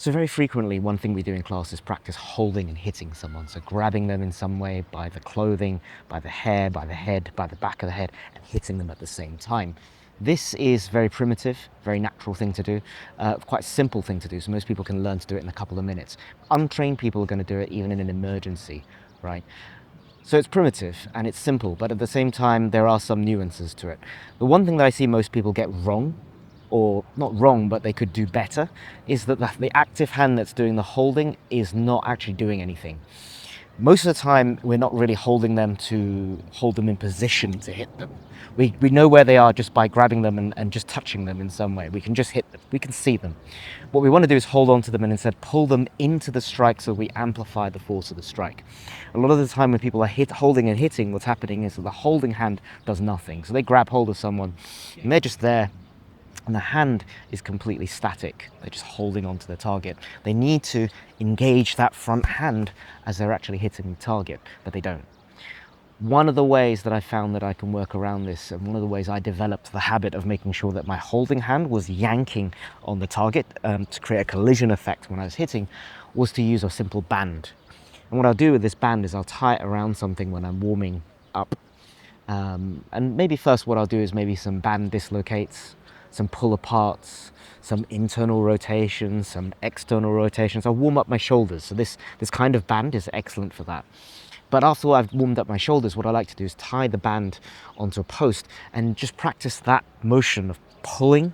So very frequently, one thing we do in class is practice holding and hitting someone. So grabbing them in some way by the clothing, by the hair, by the head, by the back of the head, and hitting them at the same time. This is very primitive, very natural thing to do, quite a simple thing to do. So most people can learn to do it in a couple of minutes. Untrained people are going to do it even in an emergency, right? So it's primitive and it's simple, but at the same time, there are some nuances to it. The one thing that I see most people get wrong, or not wrong, but they could do better, is that the active hand that's doing the holding is not actually doing anything. Most of the time, we're not really holding them to hold them in position to hit them. We know where they are just by grabbing them and just touching them in some way. We can just hit them. We can see them. What we want to do is hold on to them and instead pull them into the strike so we amplify the force of the strike. A lot of the time when people are holding and hitting, what's happening is that the holding hand does nothing. So they grab hold of someone and they're just there, and the hand is completely static. They're just holding on to the target. They need to engage that front hand as they're actually hitting the target, but they don't. One of the ways that I found that I can work around this, and one of the ways I developed the habit of making sure that my holding hand was yanking on the target to create a collision effect when I was hitting, was to use a simple band. And what I'll do with this band is I'll tie it around something when I'm warming up. And maybe first what I'll do is maybe some band dislocates, some pull aparts, some internal rotations, some external rotations. I'll warm up my shoulders. So this kind of band is excellent for that. But after I've warmed up my shoulders, what I like to do is tie the band onto a post and just practice that motion of pulling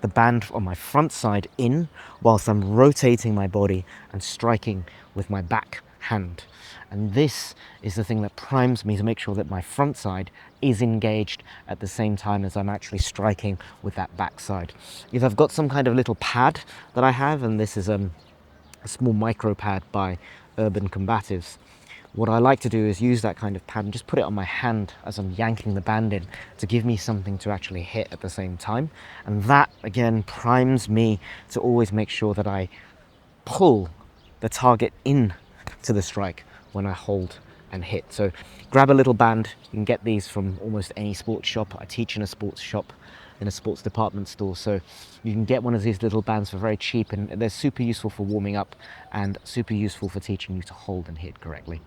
the band on my front side in whilst I'm rotating my body and striking with my back hand. And this is the thing that primes me to make sure that my front side is engaged at the same time as I'm actually striking with that back side. If I've got some kind of little pad that I have, and this is a small micro pad by Urban Combatives, what I like to do is use that kind of pad and just put it on my hand as I'm yanking the band in to give me something to actually hit at the same time. And that, again, primes me to always make sure that I pull the target in to the strike when I hold and hit. So grab a little band. You can get these from almost any sports shop. I teach in a sports shop, in a sports department store, so you can get one of these little bands for very cheap, and they're super useful for warming up and super useful for teaching you to hold and hit correctly.